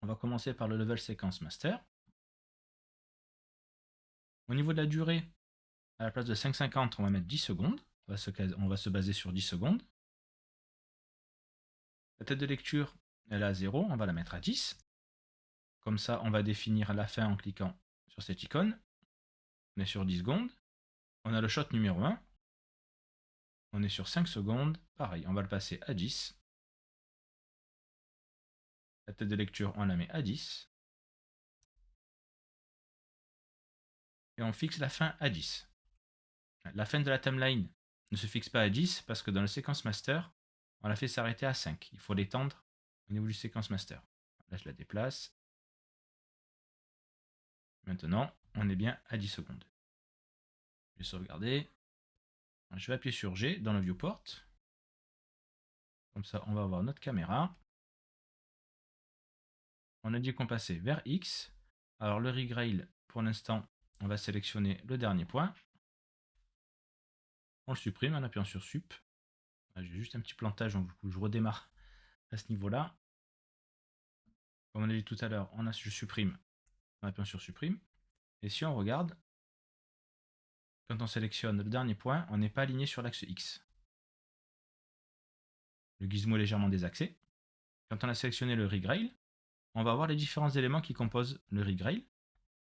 On va commencer par le level séquence master. Au niveau de la durée, à la place de 5,50, on va mettre 10 secondes. On va se baser sur 10 secondes. La tête de lecture, elle est à 0, on va la mettre à 10. Comme ça, on va définir la fin en cliquant sur cette icône. On est sur 10 secondes. On a le shot numéro 1. On est sur 5 secondes. Pareil, on va le passer à 10. La tête de lecture, on la met à 10. Et on fixe la fin à 10. La fin de la timeline ne se fixe pas à 10 parce que dans le séquence master, on l'a fait s'arrêter à 5. Il faut l'étendre au niveau du séquence master. Là, je la déplace. Maintenant, on est bien à 10 secondes. Je vais sauvegarder. Je vais appuyer sur G dans le viewport. Comme ça, on va avoir notre caméra. On a dit qu'on passait vers X. Alors le rig rail, pour l'instant, on va sélectionner le dernier point. On le supprime en appuyant sur Sup. J'ai juste un petit plantage, donc du coup, je redémarre à ce niveau-là. Comme on a dit tout à l'heure, je supprime en appuyant sur Supprime. Et si on regarde, quand on sélectionne le dernier point, on n'est pas aligné sur l'axe X. Le gizmo est légèrement désaxé. Quand on a sélectionné le rig rail, on va voir les différents éléments qui composent le rig rail,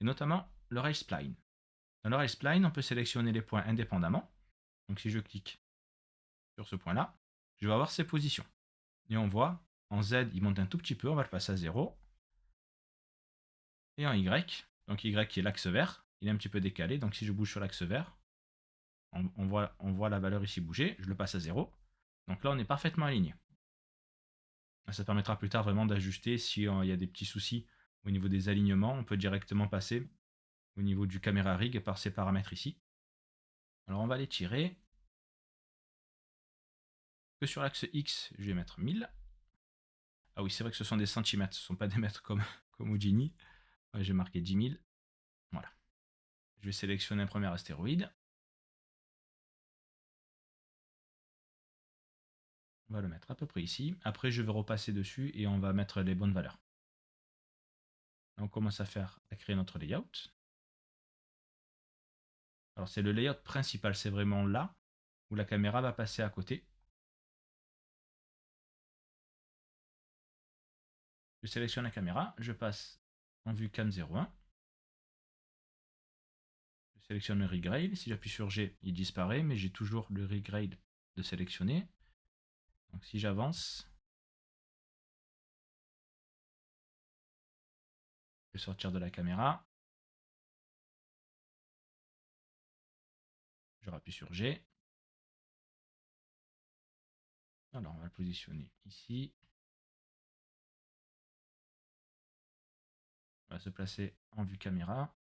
et notamment le rail spline. Dans le rail spline, on peut sélectionner les points indépendamment. Donc si je clique sur ce point-là, je vais avoir ses positions. Et on voit, en Z, il monte un tout petit peu, on va le passer à 0. Et en Y, donc Y qui est l'axe vert, il est un petit peu décalé, donc si je bouge sur l'axe vert, on voit la valeur ici bouger, je le passe à 0. Donc là, on est parfaitement aligné. Ça permettra plus tard vraiment d'ajuster s'il y a des petits soucis au niveau des alignements. On peut directement passer au niveau du caméra rig par ces paramètres ici. Alors on va les tirer. Que sur l'axe X, je vais mettre 1000. Ah oui, c'est vrai que ce sont des centimètres, ce ne sont pas des mètres comme Houdini. Ouais, j'ai marqué 10 000. Voilà. Je vais sélectionner un premier astéroïde. On va le mettre à peu près ici. Après, je vais repasser dessus et on va mettre les bonnes valeurs. On commence à créer notre layout. Alors c'est le layout principal, c'est vraiment là où la caméra va passer à côté. Je sélectionne la caméra, je passe en vue cam 01. Je sélectionne le rig rail. Si j'appuie sur G, il disparaît, mais j'ai toujours le rig rail de sélectionner. Donc si j'avance, je vais sortir de la caméra. Je rappuie sur G. Alors on va le positionner ici. On va se placer en vue caméra.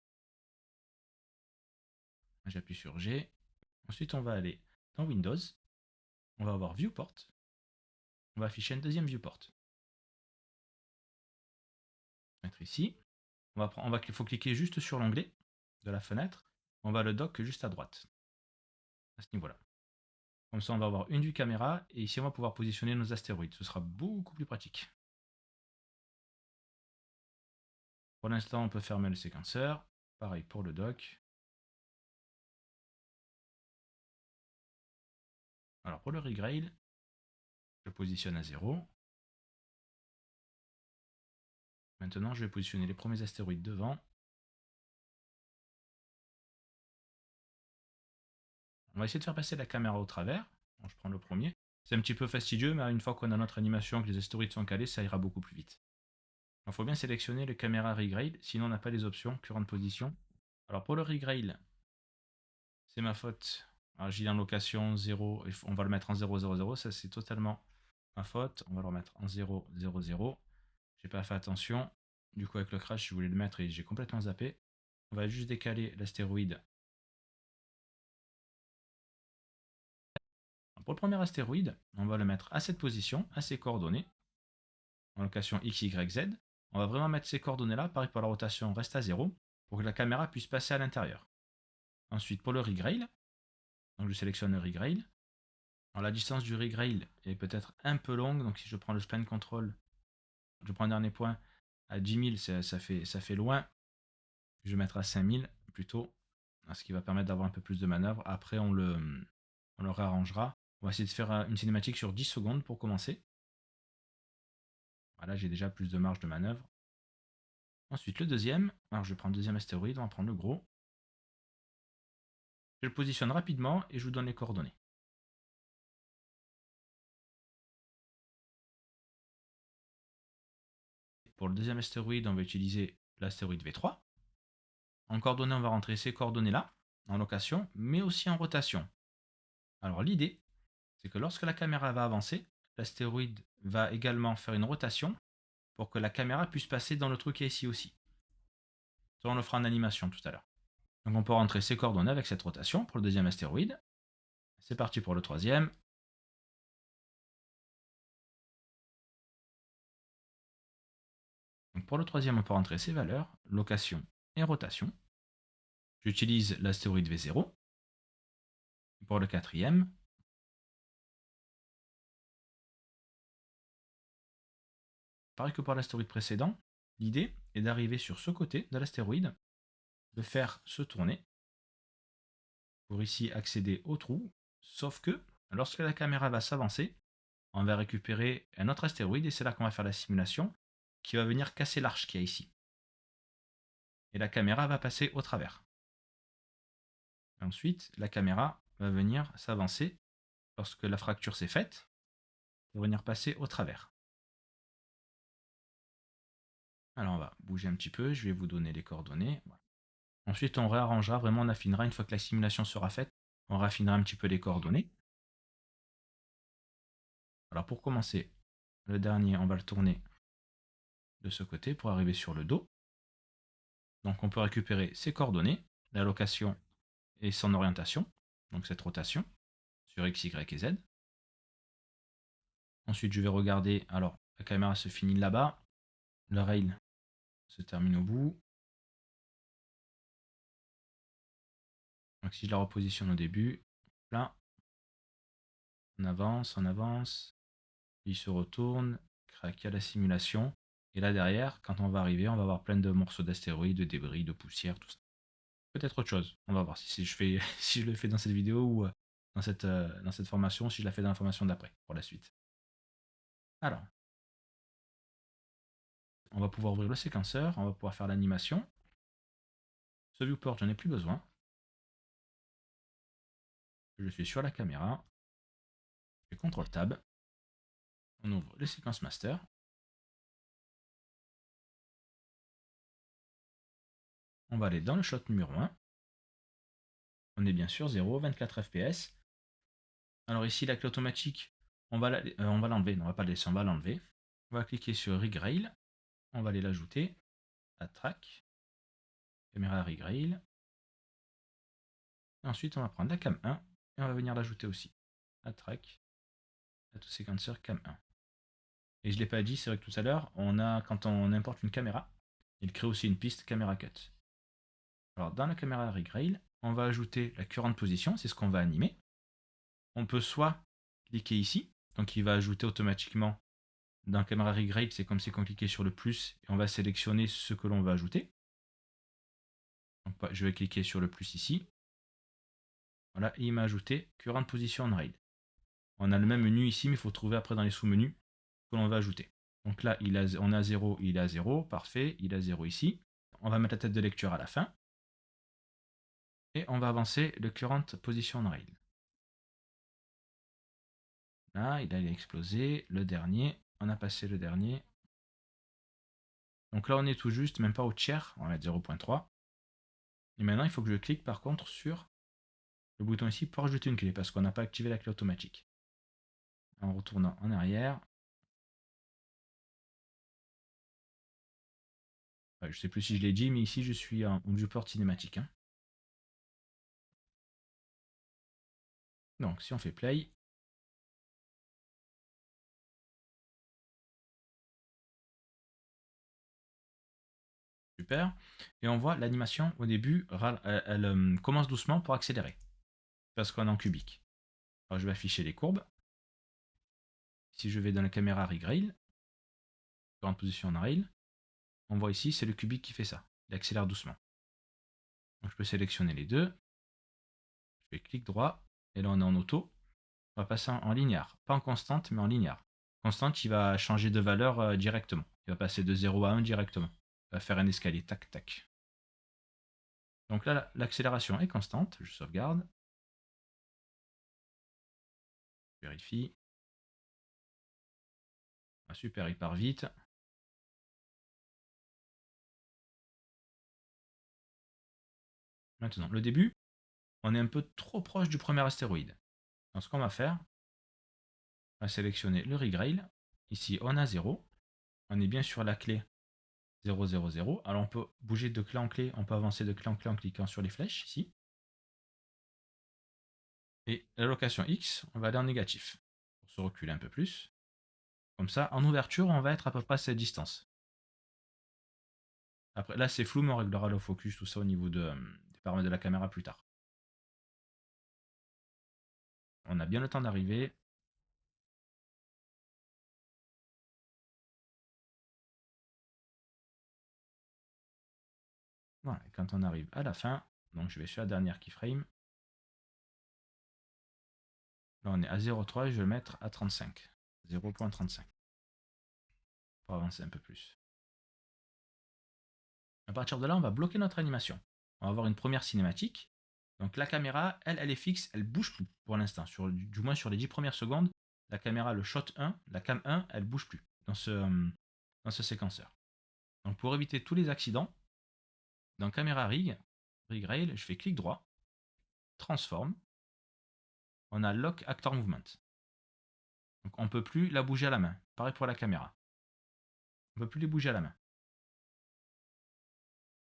J'appuie sur G. Ensuite, on va aller dans Windows. On va avoir Viewport. On va afficher un deuxième viewport. Mettre ici. Il faut cliquer juste sur l'onglet de la fenêtre. On va le dock juste à droite. À ce niveau-là. Comme ça, on va avoir une vue caméra. Et ici, on va pouvoir positionner nos astéroïdes. Ce sera beaucoup plus pratique. Pour l'instant, on peut fermer le séquenceur. Pareil pour le dock. Alors pour le rig rail, je le positionne à 0. Maintenant, je vais positionner les premiers astéroïdes devant. On va essayer de faire passer la caméra au travers. Bon, je prends le premier. C'est un petit peu fastidieux, mais une fois qu'on a notre animation, que les astéroïdes sont calés, ça ira beaucoup plus vite. Il faut bien sélectionner le caméra rig rail, sinon on n'a pas les options current position. Alors pour le rig rail, c'est ma faute. Alors j'ai en location 0, on va le mettre en 000, ça c'est totalement ma faute. On va le remettre en 000. J'ai pas fait attention. Du coup avec le crash, je voulais le mettre et j'ai complètement zappé. On va juste décaler l'astéroïde. Pour le premier astéroïde, on va le mettre à cette position, à ses coordonnées, en location X, Y, Z. On va vraiment mettre ces coordonnées-là, pareil pour la rotation reste à 0, pour que la caméra puisse passer à l'intérieur. Ensuite, pour le rig rail, donc je sélectionne le rig rail. Alors, la distance du rig rail est peut-être un peu longue, donc si je prends le spline control, je prends un dernier point, À 10 000, ça fait loin. Je vais mettre à 5 000 plutôt, ce qui va permettre d'avoir un peu plus de manœuvre. Après, on le réarrangera. On va essayer de faire une cinématique sur 10 secondes pour commencer. Voilà, j'ai déjà plus de marge de manœuvre. Ensuite, le deuxième. Alors, je vais prendre le deuxième astéroïde, on va prendre le gros. Je le positionne rapidement et je vous donne les coordonnées. Pour le deuxième astéroïde, on va utiliser l'astéroïde V3. En coordonnées, on va rentrer ces coordonnées-là, en location, mais aussi en rotation. Alors l'idée, c'est que lorsque la caméra va avancer, l'astéroïde va également faire une rotation pour que la caméra puisse passer dans le trou qui est ici aussi. Ça, on le fera en animation tout à l'heure. Donc on peut rentrer ces coordonnées avec cette rotation pour le deuxième astéroïde. C'est parti pour le troisième. Donc pour le troisième, on peut rentrer ces valeurs, location et rotation. J'utilise l'astéroïde V0. Pour le quatrième, pareil que pour l'astéroïde précédent, l'idée est d'arriver sur ce côté de l'astéroïde, de faire se tourner pour ici accéder au trou, sauf que lorsque la caméra va s'avancer, on va récupérer un autre astéroïde et c'est là qu'on va faire la simulation qui va venir casser l'arche qu'il y a ici. Et la caméra va passer au travers. Et ensuite, la caméra va venir s'avancer lorsque la fracture s'est faite pour venir passer au travers. Alors on va bouger un petit peu, je vais vous donner les coordonnées. Voilà. Ensuite, on réarrangera, vraiment on affinera, une fois que la simulation sera faite, on raffinera un petit peu les coordonnées. Alors pour commencer, le dernier, on va le tourner de ce côté pour arriver sur le dos. Donc on peut récupérer ses coordonnées, la location et son orientation, donc cette rotation, sur X, Y et Z. Ensuite, je vais regarder, alors la caméra se finit là-bas, le rail se termine au bout. Donc si je la repositionne au début, là, on avance, il se retourne, craque à la simulation. Et là derrière, quand on va arriver, on va avoir plein de morceaux d'astéroïdes, de débris, de poussière, tout ça. Peut-être autre chose. On va voir si je fais si je le fais dans cette vidéo ou dans cette formation, si je la fais dans la formation d'après, pour la suite. Alors, on va pouvoir ouvrir le séquenceur, on va pouvoir faire l'animation. Ce viewport, j'en ai plus besoin. Je suis sur la caméra. Je fais CTRL Tab. On ouvre le séquence master. On va aller dans le shot numéro 1. On est bien sûr 0, 24 fps. Alors ici, la clé automatique, on va l'enlever. Non, on va pas le laisser, on va l'enlever. On va cliquer sur Rig Rail. On va aller l'ajouter. Add Track. Caméra Rig Rail. Et ensuite, on va prendre la cam 1 et on va venir l'ajouter aussi. Add Track. Add to Sequencer cam 1. Et je ne l'ai pas dit, c'est vrai que tout à l'heure, quand on importe une caméra, il crée aussi une piste caméra cut. Alors dans la caméra Rig Rail, on va ajouter la current position, c'est ce qu'on va animer. On peut soit cliquer ici, donc il va ajouter automatiquement dans la caméra Rig Rail, c'est comme si on cliquait sur le plus et on va sélectionner ce que l'on va ajouter. Donc, je vais cliquer sur le plus ici. Voilà, et il m'a ajouté current position on rail. On a le même menu ici, mais il faut trouver après dans les sous-menus que l'on va ajouter. Donc là, on a 0, il est à 0, parfait, il est à 0 ici. On va mettre la tête de lecture à la fin. Et on va avancer le current position on rail. Là, il a explosé. Le dernier, on a passé le dernier. Donc là, on est tout juste, même pas au tiers, on va mettre 0.3. Et maintenant, il faut que je clique par contre sur le bouton ici pour ajouter une clé, parce qu'on n'a pas activé la clé automatique. En retournant en arrière. Je ne sais plus si je l'ai dit, mais ici, je suis en viewport cinématique. Hein. Donc, si on fait play, super. Et on voit l'animation au début, elle commence doucement pour accélérer. Parce qu'on est en cubique. Alors, je vais afficher les courbes. Si je vais dans la caméra Rig Rail, en position on rail, On voit ici, c'est le cubique qui fait ça. Il accélère doucement. Donc je peux sélectionner les deux. Je fais clic droit. Et là, on est en auto. On va passer en linéaire. Pas en constante, mais en linéaire. Constante, il va changer de valeur directement. Il va passer de 0 à 1 directement. Il va faire un escalier. Tac, tac. Donc là, l'accélération est constante. Je sauvegarde. Je vérifie. Ah, super, il part vite. Maintenant, le début, on est un peu trop proche du premier astéroïde. Donc ce qu'on va faire, on va sélectionner le rig rail. Ici, on a 0. On est bien sur la clé 0, 0, 0. Alors on peut bouger de clé en clé, on peut avancer de clé en clé en cliquant sur les flèches ici. Et la location X, on va aller en négatif pour se reculer un peu plus. Comme ça, en ouverture, on va être à peu près à cette distance. Après, là c'est flou, mais on réglera le focus, tout ça au niveau des paramètres de la caméra plus tard. On a bien le temps d'arriver. Voilà, et quand on arrive à la fin, donc je vais sur la dernière keyframe. Là on est à 0,3 et je vais le mettre à 35. 0,35. Pour avancer un peu plus. À partir de là, on va bloquer notre animation. On va avoir une première cinématique. Donc la caméra, elle est fixe, elle bouge plus pour l'instant. Du moins sur les 10 premières secondes, la caméra, le shot 1, la cam 1, elle bouge plus dans ce séquenceur. Donc pour éviter tous les accidents, dans caméra rig rail, je fais clic droit, transform, on a lock actor movement. Donc on ne peut plus la bouger à la main. Pareil pour la caméra. On ne peut plus les bouger à la main.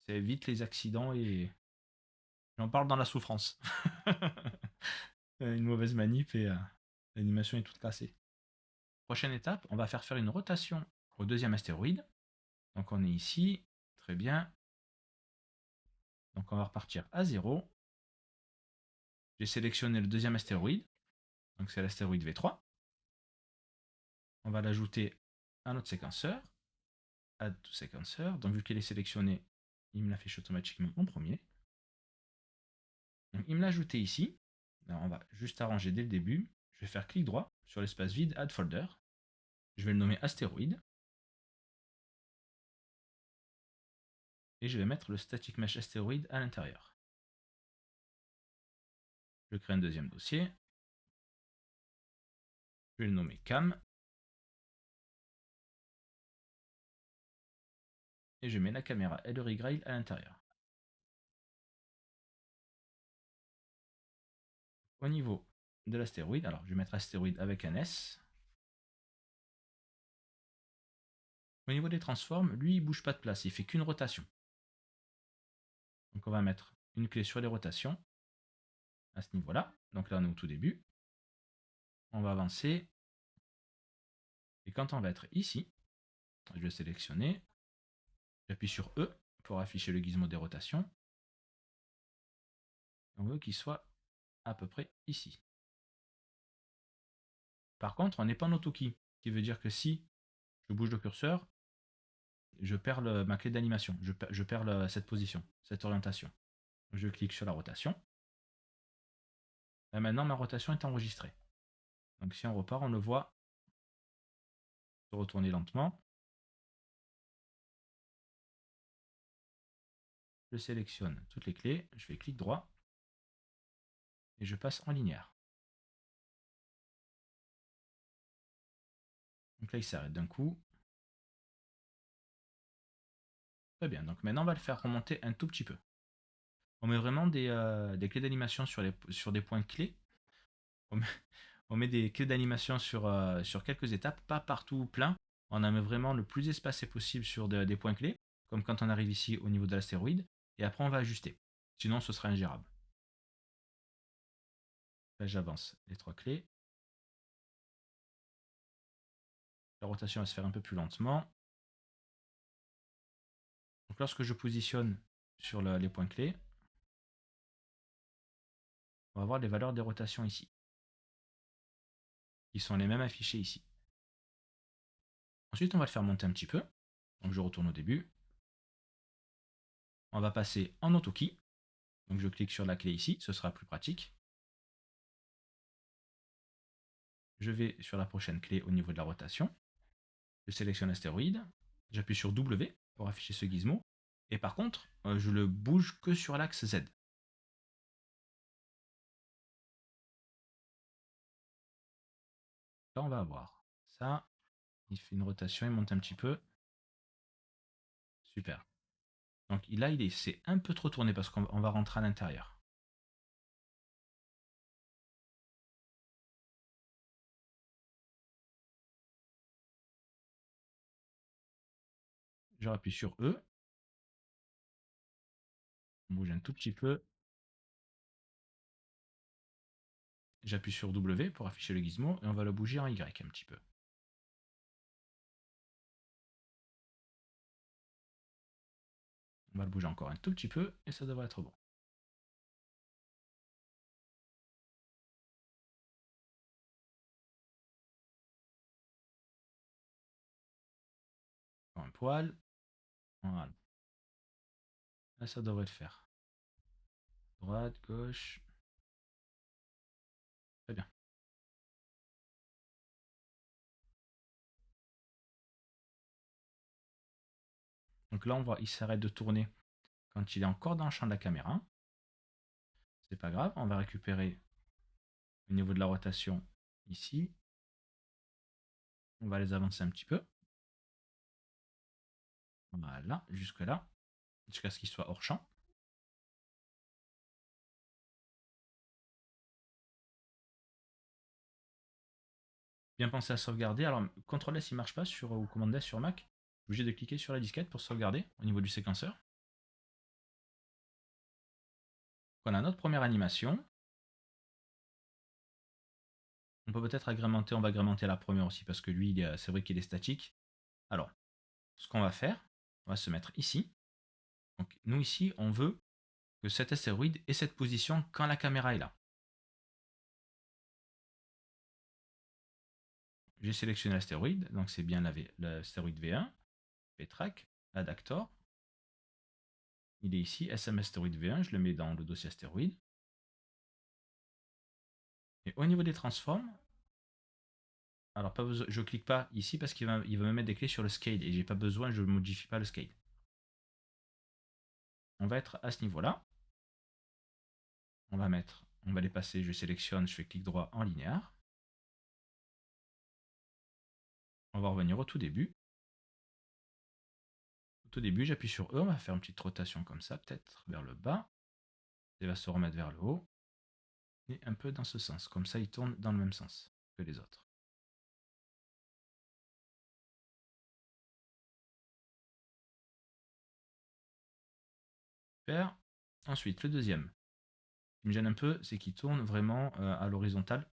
Ça évite les accidents et j'en parle dans la souffrance. Une mauvaise manip et l'animation est toute cassée. Prochaine étape, on va faire une rotation au deuxième astéroïde. Donc on est ici, très bien. Donc on va repartir à 0. J'ai sélectionné le deuxième astéroïde. Donc c'est l'astéroïde V3. On va l'ajouter à notre séquenceur. Add to séquenceur. Donc vu qu'il est sélectionné, il me l'affiche automatiquement en premier. Donc il me l'a ajouté ici. Alors, on va juste arranger dès le début. Je vais faire clic droit sur l'espace vide Add Folder. Je vais le nommer astéroïde. Et je vais mettre le static mesh astéroïde à l'intérieur. Je crée un deuxième dossier. Je vais le nommer cam. Et je mets la caméra et le rig rail à l'intérieur. Au niveau de l'astéroïde, alors je vais mettre astéroïde avec un S. Au niveau des transformes, lui il bouge pas de place, il fait qu'une rotation. Donc on va mettre une clé sur les rotations à ce niveau-là. Donc là on est au tout début. On va avancer. Et quand on va être ici, je vais sélectionner. J'appuie sur E pour afficher le gizmo des rotations. On veut qu'il soit à peu près ici. Par contre, on n'est pas en auto-key, ce qui veut dire que si je bouge le curseur, je perds ma clé d'animation, je perds cette position, cette orientation. Je clique sur la rotation. Là, maintenant, ma rotation est enregistrée. Donc si on repart, on le voit se retourner lentement. Je sélectionne toutes les clés, je fais clic droit et je passe en linéaire. Donc là, il s'arrête d'un coup. Très bien, donc maintenant, on va le faire remonter un tout petit peu. On met vraiment des clés d'animation sur des points clés. On met des clés d'animation sur quelques étapes, pas partout plein. On en met vraiment le plus espacé possible sur des points clés, comme quand on arrive ici au niveau de l'astéroïde. Et après, on va ajuster. Sinon, ce sera ingérable. Là, j'avance les 3 clés. La rotation va se faire un peu plus lentement. Donc lorsque je positionne sur les points clés, on va voir les valeurs des rotations ici, qui sont les mêmes affichées ici. Ensuite, on va le faire monter un petit peu. Donc je retourne au début. On va passer en AutoKey. Donc je clique sur la clé ici, ce sera plus pratique. Je vais sur la prochaine clé au niveau de la rotation. Je sélectionne l'astéroïde. J'appuie sur W pour afficher ce gizmo. Et par contre, je le bouge que sur l'axe Z. Là, on va avoir ça. Il fait une rotation, il monte un petit peu. Super. Donc là, c'est un peu trop tourné parce qu'on va rentrer à l'intérieur. Je rappuie sur E. On bouge un tout petit peu. J'appuie sur W pour afficher le gizmo et on va le bouger en Y un petit peu. On va le bouger encore un tout petit peu et ça devrait être bon. Un poil. Voilà. Là, ça devrait le faire. Droite, gauche. Très bien. Donc là, on voit, il s'arrête de tourner quand il est encore dans le champ de la caméra. C'est pas grave, on va récupérer au niveau de la rotation ici. On va les avancer un petit peu. Voilà, jusque là. Jusqu'à ce qu'il soit hors champ. Bien penser à sauvegarder. Alors, CTRL S il marche pas sur ou commande S sur Mac. Obligé de cliquer sur la disquette pour sauvegarder au niveau du séquenceur. Voilà notre première animation. On peut peut-être agrémenter, on va agrémenter la première aussi parce que lui, c'est vrai qu'il est statique. Alors, ce qu'on va faire, on va se mettre ici. Donc, nous ici, on veut que cet astéroïde ait cette position quand la caméra est là. J'ai sélectionné l'astéroïde, donc c'est bien l'astéroïde V1, VTRAC, l'adaptor. Il est ici, SM astéroïde V1, je le mets dans le dossier astéroïde. Et au niveau des transforms, alors pas besoin, je ne clique pas ici parce qu'il va me mettre des clés sur le scale et j'ai pas besoin, je ne modifie pas le scale. On va être à ce niveau-là. On va les passer, je sélectionne, je fais clic droit en linéaire. On va revenir au tout début. Au tout début, j'appuie sur E, on va faire une petite rotation comme ça, peut-être vers le bas. Il va se remettre vers le haut. Et un peu dans ce sens, comme ça il tourne dans le même sens que les autres. Super. Ensuite, le deuxième. Ce qui me gêne un peu, c'est qu'il tourne vraiment à l'horizontale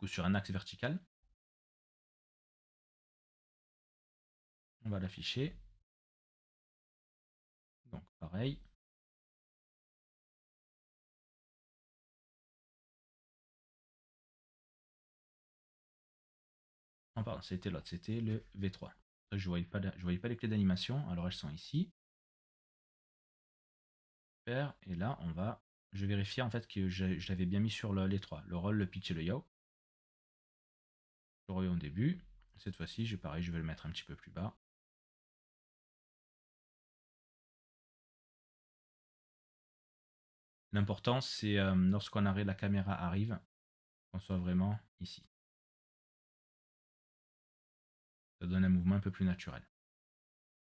ou sur un axe vertical. On va l'afficher. Donc pareil. Non, pardon, c'était l'autre, c'était le V3. Je voyais pas les clés d'animation, alors elles sont ici. Super. Et là, je vérifie en fait que je l'avais bien mis sur les trois, le roll, le pitch et le yaw. Je reviens au début. Cette fois-ci, pareil, je vais le mettre un petit peu plus bas. L'important, c'est lorsqu'on arrête, la caméra arrive, qu'on soit vraiment ici. Ça donne un mouvement un peu plus naturel.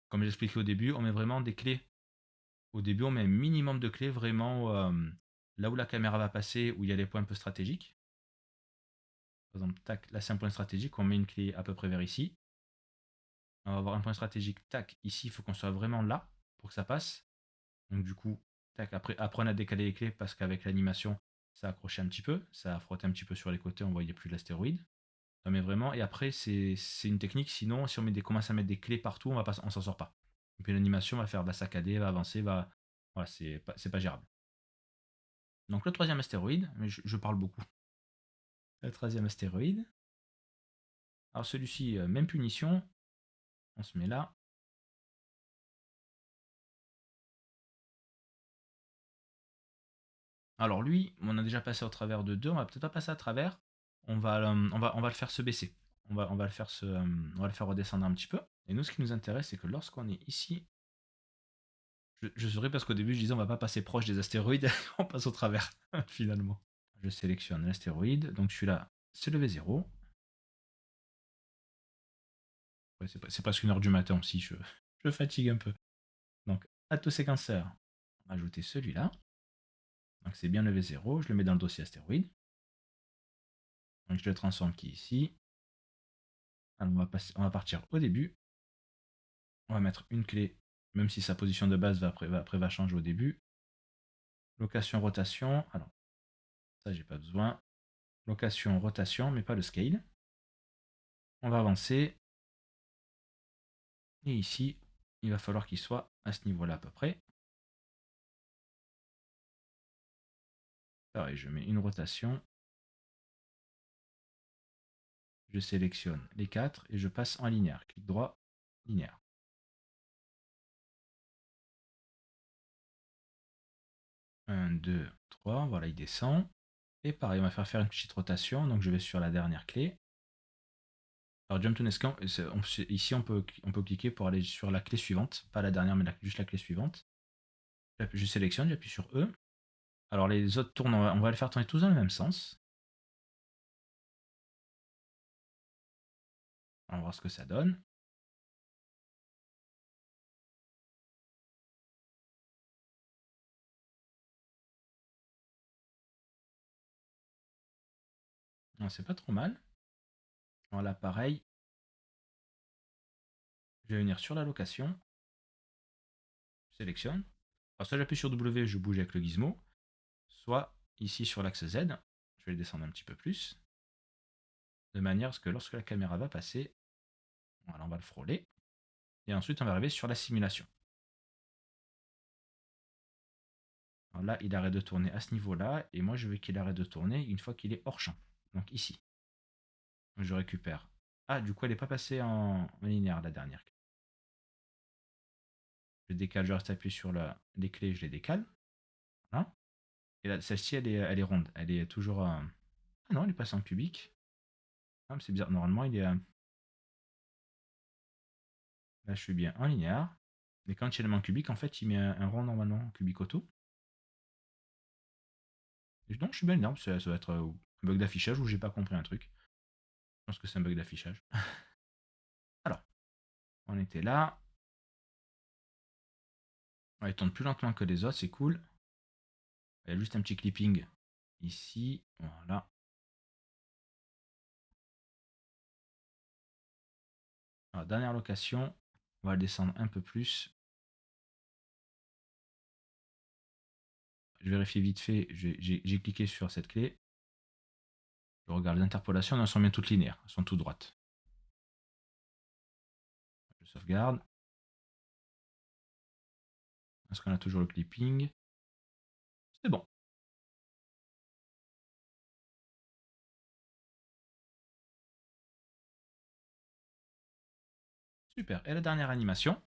Comme j'expliquais au début, on met vraiment des clés. Au début, on met un minimum de clés vraiment là où la caméra va passer, où il y a les points un peu stratégiques. Par exemple, tac, là c'est un point stratégique, on met une clé à peu près vers ici. On va avoir un point stratégique, tac, ici, il faut qu'on soit vraiment là pour que ça passe. Donc du coup, tac, après on a décalé les clés parce qu'avec l'animation, ça accrochait un petit peu, ça a frotté un petit peu sur les côtés, on voyait plus l'astéroïde. Ça met vraiment, et après c'est une technique, sinon si commence à mettre des clés partout, on s'en sort pas. Et puis l'animation va faire de la saccadée, va avancer, voilà, c'est pas gérable. Donc le troisième astéroïde, mais je parle beaucoup. Le troisième astéroïde. Alors celui-ci, même punition. On se met là. Alors lui, on a déjà passé au travers de 2, on va peut-être pas passer à travers. On va le faire se baisser. On va le faire on va le faire redescendre un petit peu. Et nous, ce qui nous intéresse, c'est que lorsqu'on est ici, je souris parce qu'au début, je disais on va pas passer proche des astéroïdes, on passe au travers, finalement. Je sélectionne l'astéroïde, donc celui-là, c'est le V0. Ouais, c'est presque 1 heure du matin aussi, je fatigue un peu. Donc, séquenceur, on va ajouter celui-là. Donc c'est bien le V0, je le mets dans le dossier astéroïde. Donc je le transforme qui est ici. Alors on va partir au début. On va mettre une clé, même si sa position de base va changer au début. Location, rotation. Alors, ça, j'ai pas besoin. Location, rotation, mais pas le scale. On va avancer. Et ici, il va falloir qu'il soit à ce niveau-là à peu près. Pareil, je mets une rotation. Je sélectionne les 4 et je passe en linéaire. Clic droit, linéaire. 1, 2, 3. Voilà, il descend. Et pareil, on va faire une petite rotation. Donc je vais sur la dernière clé. Alors Jump to Next Camp, ici on peut cliquer pour aller sur la clé suivante. Pas la dernière, mais juste la clé suivante. Je sélectionne, j'appuie sur E. Alors les autres tournent, on va les faire tourner tous dans le même sens. On va voir ce que ça donne. C'est pas trop mal. Voilà, pareil. Je vais venir sur la location. Je sélectionne. Alors soit j'appuie sur W, je bouge avec le gizmo. Soit ici sur l'axe Z, je vais le descendre un petit peu plus. De manière à ce que lorsque la caméra va passer, voilà, on va le frôler. Et ensuite on va arriver sur la simulation. Alors là, il arrête de tourner à ce niveau-là, et moi je veux qu'il arrête de tourner une fois qu'il est hors champ. Donc ici. Donc je récupère. Ah, du coup, elle n'est pas passée en linéaire, la dernière. Je décale, je reste appuyé sur les clés, je les décale. Voilà. Et là, celle-ci, elle est ronde. Elle est toujours. Ah non, elle est passée en cubique. Ah, c'est bizarre. Normalement, il est. Là, je suis bien en linéaire. Mais quand il est en cubique, en fait, il met un rond normalement en cubique auto. Et non, je suis bien linéaire. Ça doit être un bug d'affichage ou j'ai pas compris un truc. Je pense que c'est un bug d'affichage. Alors, on était là. On il tourne plus lentement que les autres, c'est cool. Il y a juste un petit clipping ici. Voilà. Alors, dernière location. On va le descendre un peu plus. Je vérifie vite fait. J'ai cliqué sur cette clé. Je regarde les interpolations. Elles sont bien toutes linéaires. Elles sont toutes droites. Je sauvegarde. Est-ce qu'on a toujours le clipping? C'est bon. Super. Et la dernière animation.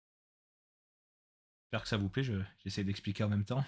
J'espère que ça vous plaît. J'essaie d'expliquer en même temps.